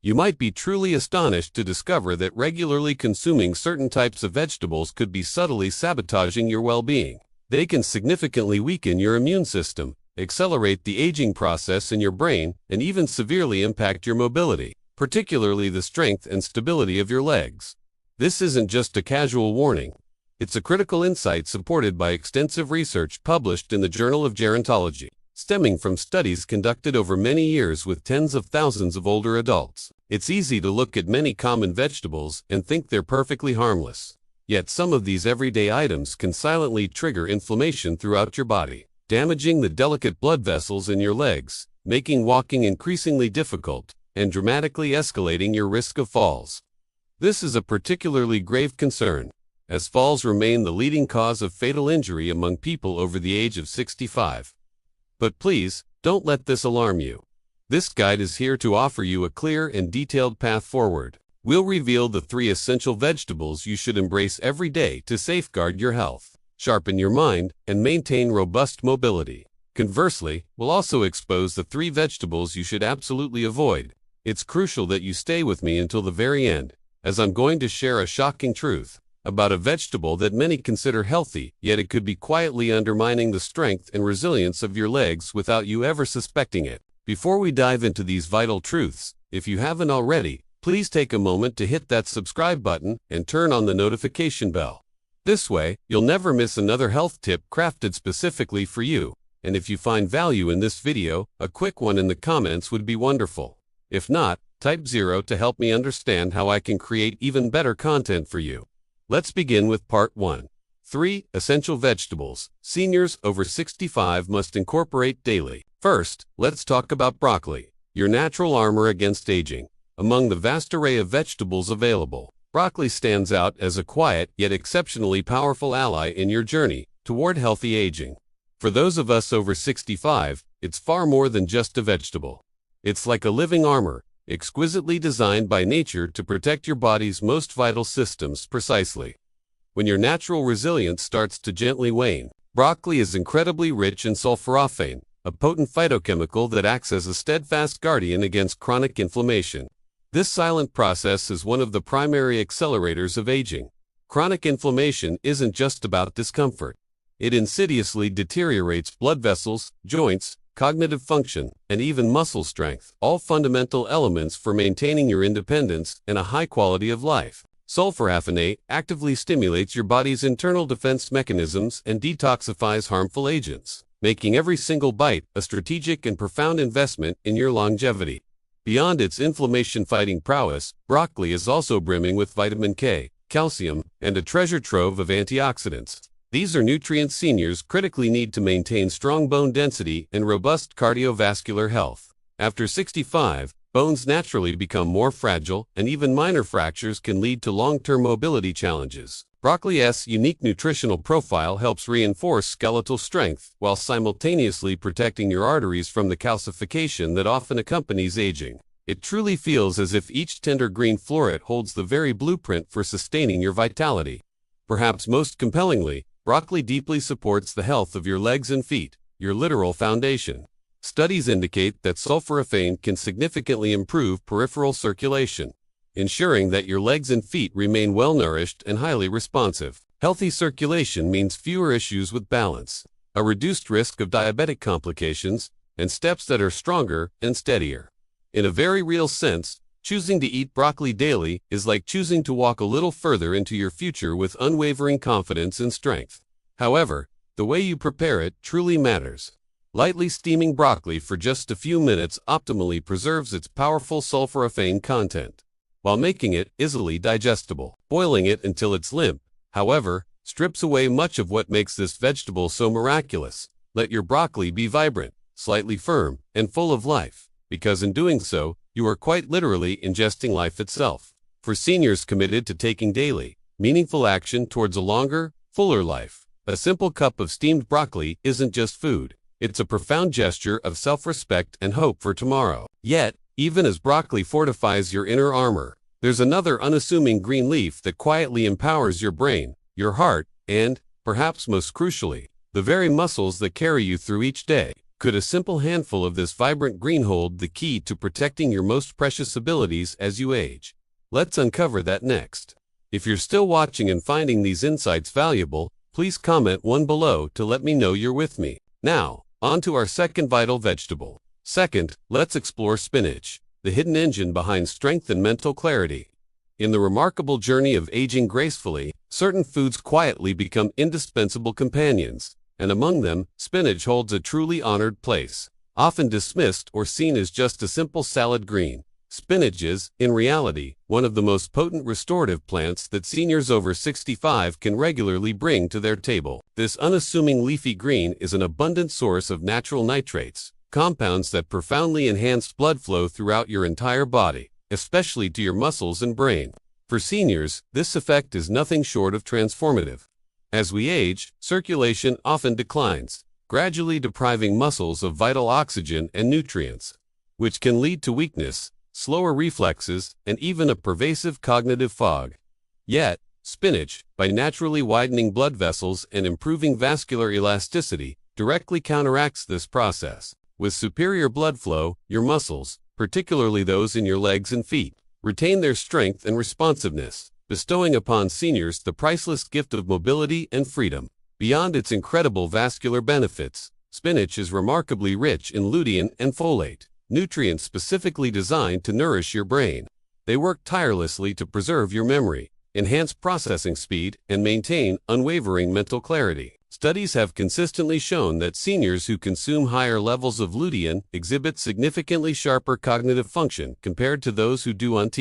You might be truly astonished to discover that regularly consuming certain types of vegetables could be subtly sabotaging your well-being. They can significantly weaken your immune system, accelerate the aging process in your brain, and even severely impact your mobility, particularly the strength and stability of your legs. This isn't just a casual warning. It's a critical insight supported by extensive research published in the Journal of Gerontology, stemming from studies conducted over many years with tens of thousands of older adults. It's easy to look at many common vegetables and think they're perfectly harmless. Yet some of these everyday items can silently trigger inflammation throughout your body, damaging the delicate blood vessels in your legs, making walking increasingly difficult, and dramatically escalating your risk of falls. This is a particularly grave concern, as falls remain the leading cause of fatal injury among people over the age of 65. But please, don't let this alarm you. This guide is here to offer you a clear and detailed path forward. We'll reveal the 3 essential vegetables you should embrace every day to safeguard your health, sharpen your mind, and maintain robust mobility. Conversely, we'll also expose the 3 vegetables you should absolutely avoid. It's crucial that you stay with me until the very end, as I'm going to share a shocking truth about a vegetable that many consider healthy, yet it could be quietly undermining the strength and resilience of your legs without you ever suspecting it. Before we dive into these vital truths, if you haven't already, please take a moment to hit that subscribe button and turn on the notification bell. This way, you'll never miss another health tip crafted specifically for you. And if you find value in this video, a quick one in the comments would be wonderful. If not, type 0 to help me understand how I can create even better content for you. Let's begin with part 1. 3 essential vegetables seniors over 65 must incorporate daily. First, let's talk about broccoli, your natural armor against aging. Among the vast array of vegetables available, broccoli stands out as a quiet yet exceptionally powerful ally in your journey toward healthy aging. For those of us over 65, it's far more than just a vegetable. It's like a living armor, exquisitely designed by nature to protect your body's most vital systems precisely. When your natural resilience starts to gently wane, broccoli is incredibly rich in sulforaphane, a potent phytochemical that acts as a steadfast guardian against chronic inflammation. This silent process is one of the primary accelerators of aging. Chronic inflammation isn't just about discomfort. It insidiously deteriorates blood vessels, joints, cognitive function, and even muscle strength, all fundamental elements for maintaining your independence and a high quality of life. Sulforaphane actively stimulates your body's internal defense mechanisms and detoxifies harmful agents, making every single bite a strategic and profound investment in your longevity. Beyond its inflammation-fighting prowess, broccoli is also brimming with vitamin K, calcium, and a treasure trove of antioxidants. These are nutrients seniors critically need to maintain strong bone density and robust cardiovascular health. After 65, bones naturally become more fragile, and even minor fractures can lead to long-term mobility challenges. Broccoli's unique nutritional profile helps reinforce skeletal strength while simultaneously protecting your arteries from the calcification that often accompanies aging. It truly feels as if each tender green floret holds the very blueprint for sustaining your vitality. Perhaps most compellingly, broccoli deeply supports the health of your legs and feet, your literal foundation. Studies indicate that sulforaphane can significantly improve peripheral circulation, ensuring that your legs and feet remain well-nourished and highly responsive. Healthy circulation means fewer issues with balance, a reduced risk of diabetic complications, and steps that are stronger and steadier. In a very real sense, choosing to eat broccoli daily is like choosing to walk a little further into your future with unwavering confidence and strength. However, the way you prepare it truly matters. Lightly steaming broccoli for just a few minutes optimally preserves its powerful sulforaphane content, while making it easily digestible. Boiling it until it's limp, however, strips away much of what makes this vegetable so miraculous. Let your broccoli be vibrant, slightly firm, and full of life, because in doing so, you are quite literally ingesting life itself. For seniors committed to taking daily, meaningful action towards a longer, fuller life, a simple cup of steamed broccoli isn't just food. It's a profound gesture of self-respect and hope for tomorrow. Yet, even as broccoli fortifies your inner armor, there's another unassuming green leaf that quietly empowers your brain, your heart, and, perhaps most crucially, the very muscles that carry you through each day. Could a simple handful of this vibrant green hold the key to protecting your most precious abilities as you age? Let's uncover that next. If you're still watching and finding these insights valuable, please comment one below to let me know you're with me. Now, on to our second vital vegetable. Second, let's explore spinach, the hidden engine behind strength and mental clarity. In the remarkable journey of aging gracefully, certain foods quietly become indispensable companions, and among them, spinach holds a truly honored place. Often dismissed or seen as just a simple salad green, spinach is, in reality, one of the most potent restorative plants that seniors over 65 can regularly bring to their table. This unassuming leafy green is an abundant source of natural nitrates, compounds that profoundly enhance blood flow throughout your entire body, especially to your muscles and brain. For seniors, this effect is nothing short of transformative. As we age, circulation often declines, gradually depriving muscles of vital oxygen and nutrients, which can lead to weakness, slower reflexes, and even a pervasive cognitive fog. Yet, spinach, by naturally widening blood vessels and improving vascular elasticity, directly counteracts this process. With superior blood flow, your muscles, particularly those in your legs and feet, retain their strength and responsiveness, bestowing upon seniors the priceless gift of mobility and freedom. Beyond its incredible vascular benefits, spinach is remarkably rich in lutein and folate, nutrients specifically designed to nourish your brain. They work tirelessly to preserve your memory, enhance processing speed, and maintain unwavering mental clarity. Studies have consistently shown that seniors who consume higher levels of lutein exhibit significantly sharper cognitive function compared to those who do not.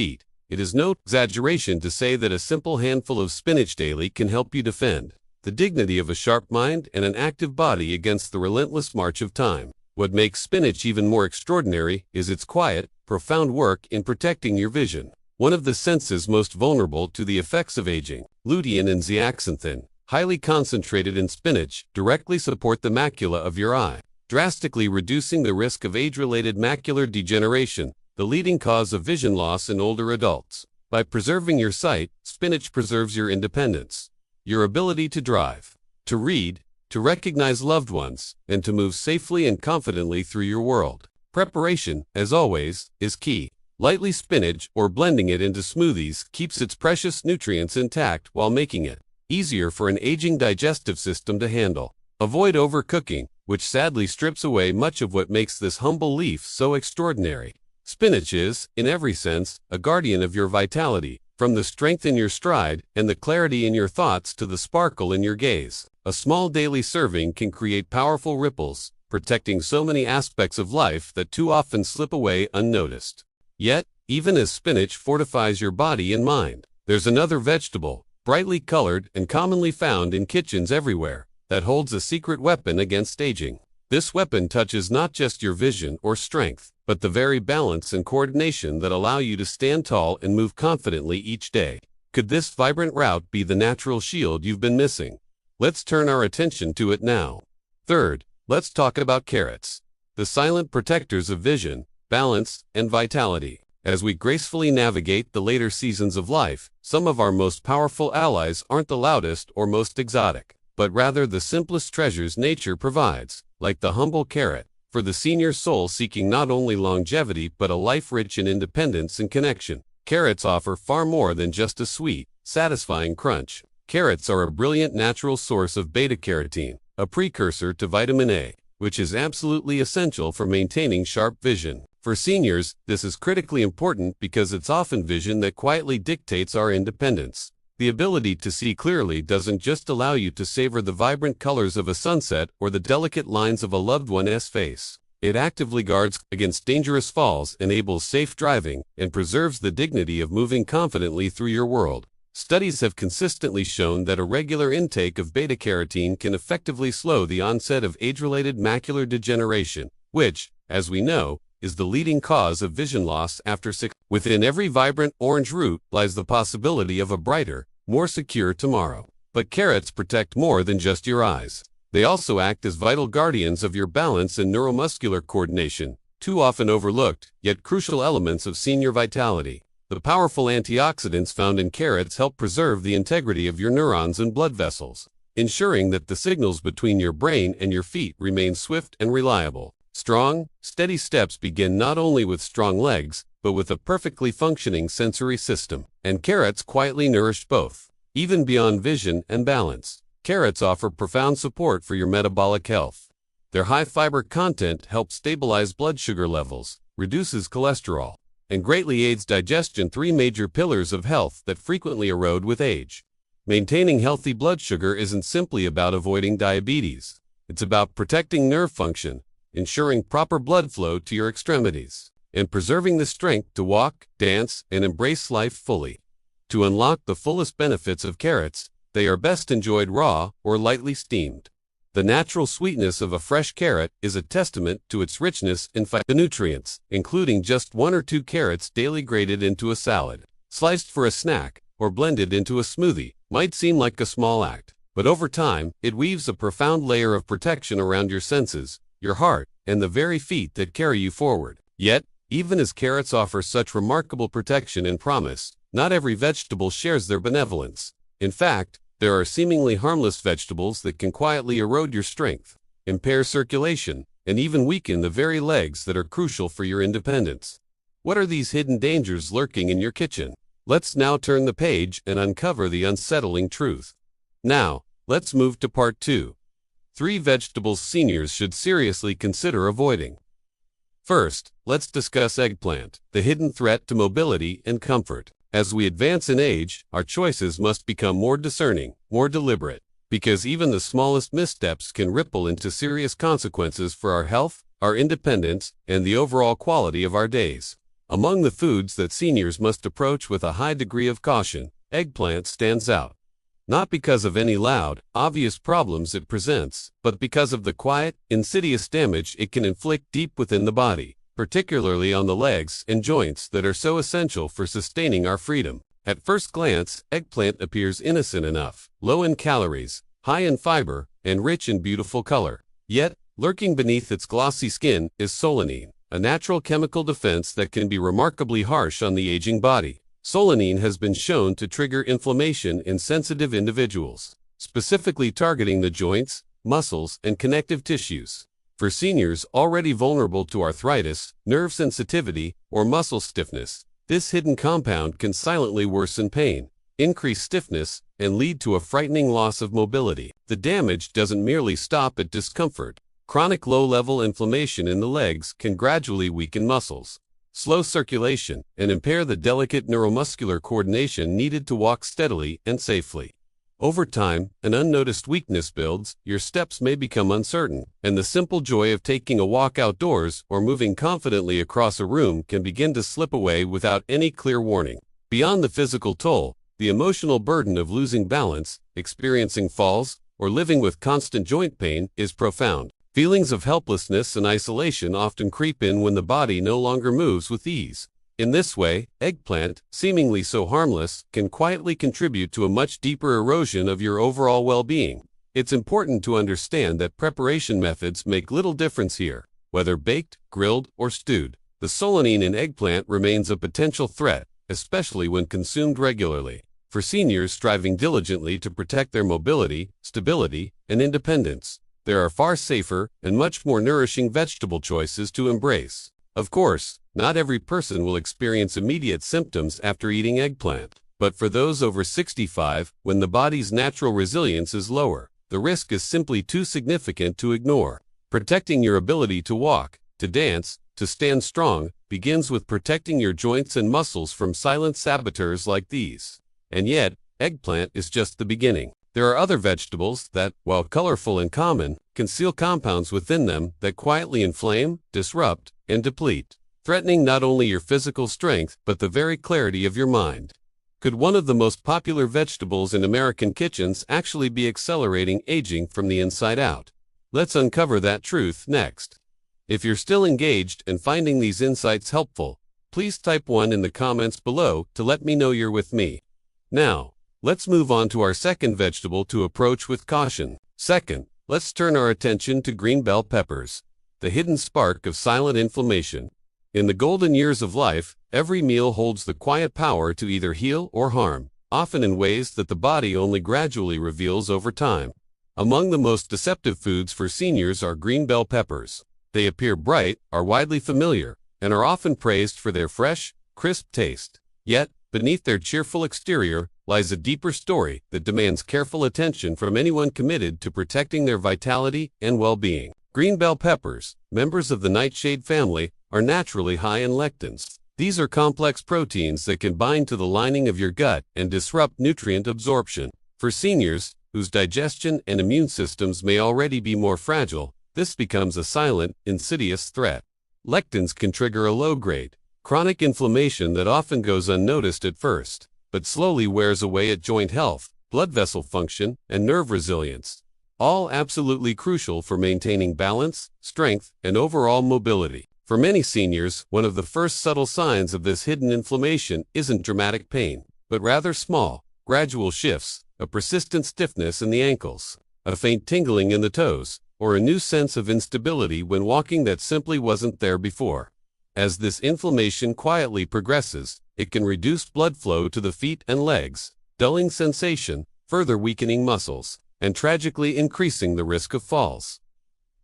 It is no exaggeration to say that a simple handful of spinach daily can help you defend the dignity of a sharp mind and an active body against the relentless march of time. What makes spinach even more extraordinary is its quiet, profound work in protecting your vision, one of the senses most vulnerable to the effects of aging. Lutein and zeaxanthin, highly concentrated in spinach, directly support the macula of your eye, drastically reducing the risk of age-related macular degeneration, the leading cause of vision loss in older adults. By preserving your sight, spinach preserves your independence, your ability to drive, to read, to recognize loved ones, and to move safely and confidently through your world. Preparation, as always, is key. Lightly spinach or blending it into smoothies keeps its precious nutrients intact while making it easier for an aging digestive system to handle. Avoid overcooking, which sadly strips away much of what makes this humble leaf so extraordinary. Spinach is, in every sense, a guardian of your vitality, from the strength in your stride and the clarity in your thoughts to the sparkle in your gaze. A small daily serving can create powerful ripples, protecting so many aspects of life that too often slip away unnoticed. Yet, even as spinach fortifies your body and mind, there's another vegetable, brightly colored and commonly found in kitchens everywhere, that holds a secret weapon against aging. This weapon touches not just your vision or strength, but the very balance and coordination that allow you to stand tall and move confidently each day. Could this vibrant route be the natural shield you've been missing? Let's turn our attention to it now. Third, let's talk about carrots, the silent protectors of vision, balance, and vitality. As we gracefully navigate the later seasons of life, some of our most powerful allies aren't the loudest or most exotic, but rather the simplest treasures nature provides, like the humble carrot, for the senior soul seeking not only longevity but a life rich in independence and connection. Carrots offer far more than just a sweet, satisfying crunch. Carrots are a brilliant natural source of beta-carotene, a precursor to vitamin A, which is absolutely essential for maintaining sharp vision. For seniors, this is critically important because it's often vision that quietly dictates our independence. The ability to see clearly doesn't just allow you to savor the vibrant colors of a sunset or the delicate lines of a loved one's face. It actively guards against dangerous falls, enables safe driving, and preserves the dignity of moving confidently through your world. Studies have consistently shown that a regular intake of beta-carotene can effectively slow the onset of age-related macular degeneration, which, as we know, is the leading cause of vision loss after 6. Within every vibrant orange root lies the possibility of a brighter, more secure tomorrow. But carrots protect more than just your eyes. They also act as vital guardians of your balance and neuromuscular coordination, too often overlooked, yet crucial elements of senior vitality. The powerful antioxidants found in carrots help preserve the integrity of your neurons and blood vessels, ensuring that the signals between your brain and your feet remain swift and reliable. Strong, steady steps begin not only with strong legs, but with a perfectly functioning sensory system. And carrots quietly nourish both. Even beyond vision and balance, carrots offer profound support for your metabolic health. Their high fiber content helps stabilize blood sugar levels, reduces cholesterol, and greatly aids digestion, three major pillars of health that frequently erode with age. Maintaining healthy blood sugar isn't simply about avoiding diabetes. It's about protecting nerve function, ensuring proper blood flow to your extremities, and preserving the strength to walk, dance, and embrace life fully. To unlock the fullest benefits of carrots, they are best enjoyed raw or lightly steamed. The natural sweetness of a fresh carrot is a testament to its richness in phytonutrients, including just 1 or 2 carrots daily grated into a salad, sliced for a snack, or blended into a smoothie. Might seem like a small act, but over time, it weaves a profound layer of protection around your senses, your heart, and the very feet that carry you forward. Yet, even as carrots offer such remarkable protection and promise, not every vegetable shares their benevolence. In fact, there are seemingly harmless vegetables that can quietly erode your strength, impair circulation, and even weaken the very legs that are crucial for your independence. What are these hidden dangers lurking in your kitchen? Let's now turn the page and uncover the unsettling truth. Now, let's move to part 2. 3 vegetables seniors should seriously consider avoiding. First, let's discuss eggplant, the hidden threat to mobility and comfort. As we advance in age, our choices must become more discerning, more deliberate, because even the smallest missteps can ripple into serious consequences for our health, our independence, and the overall quality of our days. Among the foods that seniors must approach with a high degree of caution, eggplant stands out. Not because of any loud, obvious problems it presents, but because of the quiet, insidious damage it can inflict deep within the body, particularly on the legs and joints that are so essential for sustaining our freedom. At first glance, eggplant appears innocent enough, low in calories, high in fiber, and rich in beautiful color. Yet, lurking beneath its glossy skin is solanine, a natural chemical defense that can be remarkably harsh on the aging body. Solanine has been shown to trigger inflammation in sensitive individuals, specifically targeting the joints, muscles, and connective tissues. For seniors already vulnerable to arthritis, nerve sensitivity, or muscle stiffness, this hidden compound can silently worsen pain, increase stiffness, and lead to a frightening loss of mobility. The damage doesn't merely stop at discomfort. Chronic low-level inflammation in the legs can gradually weaken muscles, slow circulation, and impair the delicate neuromuscular coordination needed to walk steadily and safely. Over time, an unnoticed weakness builds, your steps may become uncertain, and the simple joy of taking a walk outdoors or moving confidently across a room can begin to slip away without any clear warning. Beyond the physical toll, the emotional burden of losing balance, experiencing falls, or living with constant joint pain is profound. Feelings of helplessness and isolation often creep in when the body no longer moves with ease. In this way, eggplant, seemingly so harmless, can quietly contribute to a much deeper erosion of your overall well-being. It's important to understand that preparation methods make little difference here. Whether baked, grilled, or stewed, the solanine in eggplant remains a potential threat, especially when consumed regularly. For seniors striving diligently to protect their mobility, stability, and independence, there are far safer and much more nourishing vegetable choices to embrace. Of course, not every person will experience immediate symptoms after eating eggplant, but for those over 65, when the body's natural resilience is lower, the risk is simply too significant to ignore. Protecting your ability to walk, to dance, to stand strong, begins with protecting your joints and muscles from silent saboteurs like these. And yet, eggplant is just the beginning. There are other vegetables that, while colorful and common, conceal compounds within them that quietly inflame, disrupt, and deplete, threatening not only your physical strength but the very clarity of your mind. Could one of the most popular vegetables in American kitchens actually be accelerating aging from the inside out? Let's uncover that truth next. If you're still engaged and finding these insights helpful, please type 1 in the comments below to let me know you're with me. Now, let's move on to our second vegetable to approach with caution. Second, let's turn our attention to green bell peppers, the hidden spark of silent inflammation. In the golden years of life, every meal holds the quiet power to either heal or harm, often in ways that the body only gradually reveals over time. Among the most deceptive foods for seniors are green bell peppers. They appear bright, are widely familiar, and are often praised for their fresh, crisp taste. Yet, beneath their cheerful exterior lies a deeper story that demands careful attention from anyone committed to protecting their vitality and well-being. Green bell peppers, members of the nightshade family, are naturally high in lectins. These are complex proteins that can bind to the lining of your gut and disrupt nutrient absorption. For seniors, whose digestion and immune systems may already be more fragile, this becomes a silent, insidious threat. Lectins can trigger a low-grade, chronic inflammation that often goes unnoticed at first, but slowly wears away at joint health, blood vessel function, and nerve resilience, all absolutely crucial for maintaining balance, strength, and overall mobility. For many seniors, one of the first subtle signs of this hidden inflammation isn't dramatic pain, but rather small, gradual shifts, a persistent stiffness in the ankles, a faint tingling in the toes, or a new sense of instability when walking that simply wasn't there before. As this inflammation quietly progresses, it can reduce blood flow to the feet and legs, dulling sensation, further weakening muscles, and tragically increasing the risk of falls.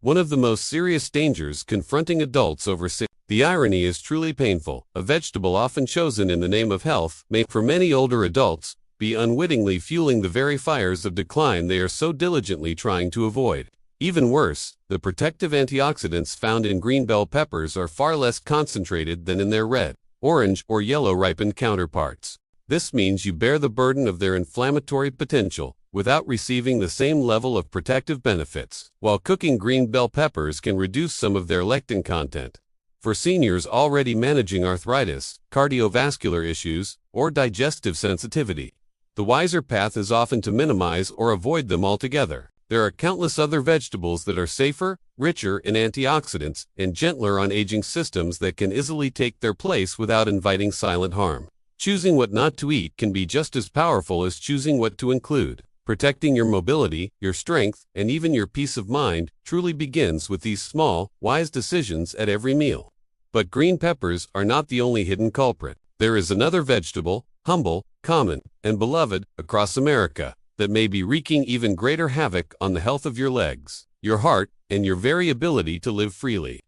One of the most serious dangers confronting adults over 60. The irony is truly painful. A vegetable often chosen in the name of health may, for many older adults, be unwittingly fueling the very fires of decline they are so diligently trying to avoid. Even worse, the protective antioxidants found in green bell peppers are far less concentrated than in their red, orange, or yellow ripened counterparts. This means you bear the burden of their inflammatory potential without receiving the same level of protective benefits. While cooking green bell peppers can reduce some of their lectin content, for seniors already managing arthritis, cardiovascular issues, or digestive sensitivity, the wiser path is often to minimize or avoid them altogether. There are countless other vegetables that are safer, richer in antioxidants, and gentler on aging systems that can easily take their place without inviting silent harm. Choosing what not to eat can be just as powerful as choosing what to include. Protecting your mobility, your strength, and even your peace of mind truly begins with these small, wise decisions at every meal. But green peppers are not the only hidden culprit. There is another vegetable, humble, common, and beloved across America, that may be wreaking even greater havoc on the health of your legs, your heart, and your very ability to live freely.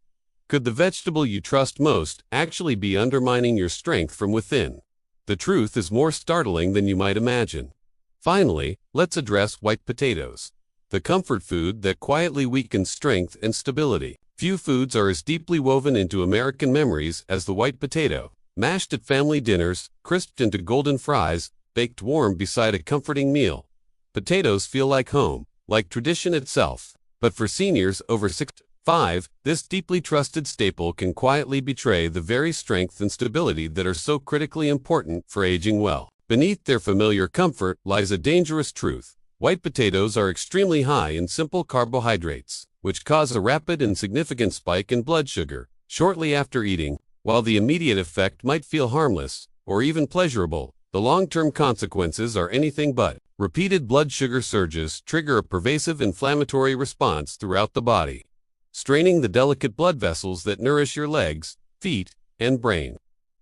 Could the vegetable you trust most actually be undermining your strength from within? The truth is more startling than you might imagine. Finally, let's address white potatoes, the comfort food that quietly weakens strength and stability. Few foods are as deeply woven into American memories as the white potato. Mashed at family dinners, crisped into golden fries, baked warm beside a comforting meal. Potatoes feel like home, like tradition itself. But for seniors over 65, this deeply trusted staple can quietly betray the very strength and stability that are so critically important for aging well. Beneath their familiar comfort lies a dangerous truth. White potatoes are extremely high in simple carbohydrates, which cause a rapid and significant spike in blood sugar shortly after eating. While the immediate effect might feel harmless, or even pleasurable, the long-term consequences are anything but. Repeated blood sugar surges trigger a pervasive inflammatory response throughout the body, straining the delicate blood vessels that nourish your legs, feet, and brain.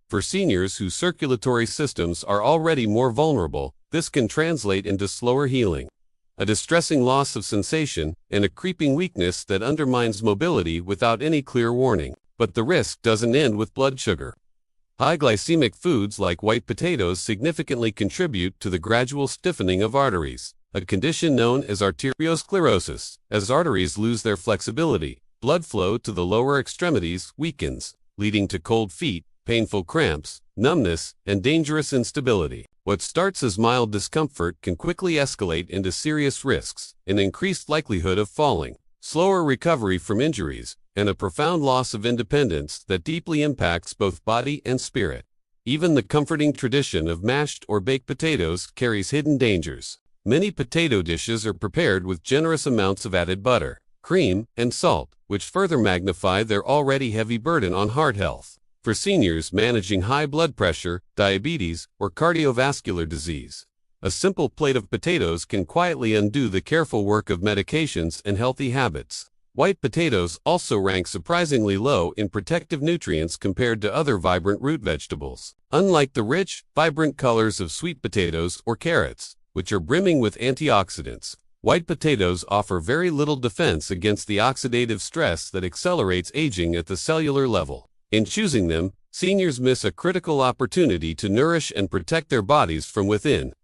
For seniors whose circulatory systems are already more vulnerable, this can translate into slower healing, a distressing loss of sensation, and a creeping weakness that undermines mobility without any clear warning. But the risk doesn't end with blood sugar. High glycemic foods like white potatoes significantly contribute to the gradual stiffening of arteries, a condition known as arteriosclerosis. As arteries lose their flexibility, blood flow to the lower extremities weakens, leading to cold feet, painful cramps, numbness, and dangerous instability. What starts as mild discomfort can quickly escalate into serious risks, an increased likelihood of falling, slower recovery from injuries, and a profound loss of independence that deeply impacts both body and spirit. Even the comforting tradition of mashed or baked potatoes carries hidden dangers. Many potato dishes are prepared with generous amounts of added butter, cream, and salt, which further magnify their already heavy burden on heart health. For seniors managing high blood pressure, diabetes, or cardiovascular disease, a simple plate of potatoes can quietly undo the careful work of medications and healthy habits. White potatoes also rank surprisingly low in protective nutrients compared to other vibrant root vegetables. Unlike the rich, vibrant colors of sweet potatoes or carrots, which are brimming with antioxidants, White potatoes offer very little defense against the oxidative stress that accelerates aging at the cellular level. In choosing them, seniors miss a critical opportunity to nourish and protect their bodies from within.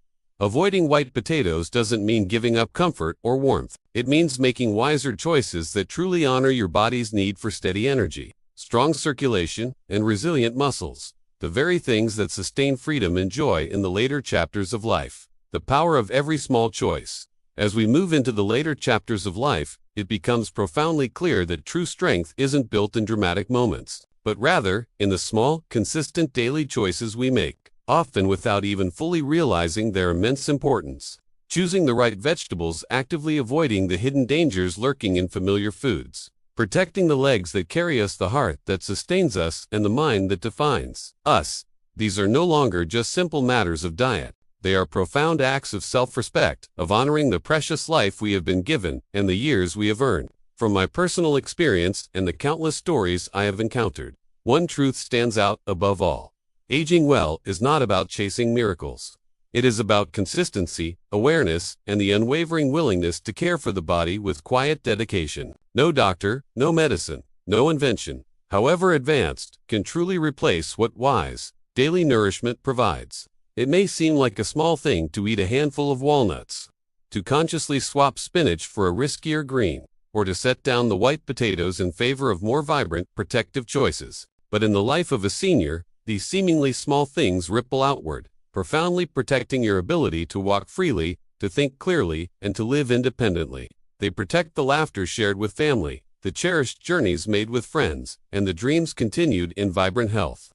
Avoiding white potatoes doesn't mean giving up comfort or warmth. It means making wiser choices that truly honor your body's need for steady energy, strong circulation, and resilient muscles, the very things that sustain freedom and joy in the later chapters of life. The power of every small choice. As we move into the later chapters of life, it becomes profoundly clear that true strength isn't built in dramatic moments, but rather in the small, consistent daily choices we make, often without even fully realizing their immense importance. Choosing the right vegetables, actively avoiding the hidden dangers lurking in familiar foods, protecting the legs that carry us, the heart that sustains us, and the mind that defines us. These are no longer just simple matters of diet. They are profound acts of self-respect, of honoring the precious life we have been given and the years we have earned. From my personal experience and the countless stories I have encountered, one truth stands out above all. Aging well is not about chasing miracles. It is about consistency, awareness, and the unwavering willingness to care for the body with quiet dedication. No doctor, no medicine, no invention, however advanced, can truly replace what wise, daily nourishment provides. It may seem like a small thing to eat a handful of walnuts, to consciously swap spinach for a riskier green, or to set down the white potatoes in favor of more vibrant, protective choices. But in the life of a senior, these seemingly small things ripple outward, profoundly protecting your ability to walk freely, to think clearly, and to live independently. They protect the laughter shared with family, the cherished journeys made with friends, and the dreams continued in vibrant health.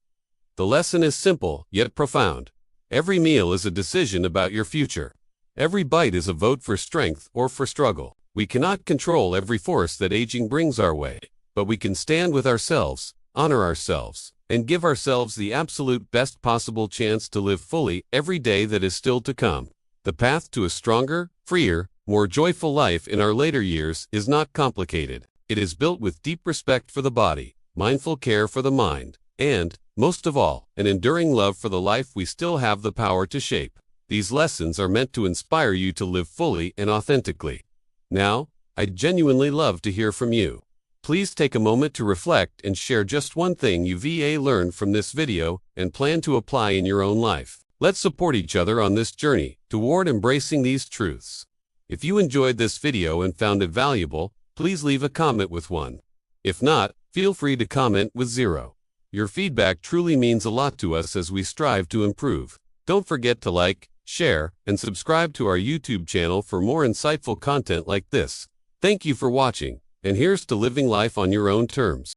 The lesson is simple, yet profound. Every meal is a decision about your future. Every bite is a vote for strength or for struggle. We cannot control every force that aging brings our way, but we can stand with ourselves, honor ourselves, and give ourselves the absolute best possible chance to live fully every day that is still to come. The path to a stronger, freer, more joyful life in our later years is not complicated. It is built with deep respect for the body, mindful care for the mind, and, most of all, an enduring love for the life we still have the power to shape. These lessons are meant to inspire you to live fully and authentically. Now, I'd genuinely love to hear from you. Please take a moment to reflect and share just one thing you've learned from this video and plan to apply in your own life. Let's support each other on this journey toward embracing these truths. If you enjoyed this video and found it valuable, please leave a comment with 1. If not, feel free to comment with 0. Your feedback truly means a lot to us as we strive to improve. Don't forget to like, share, and subscribe to our YouTube channel for more insightful content like this. Thank you for watching, and here's to living life on your own terms.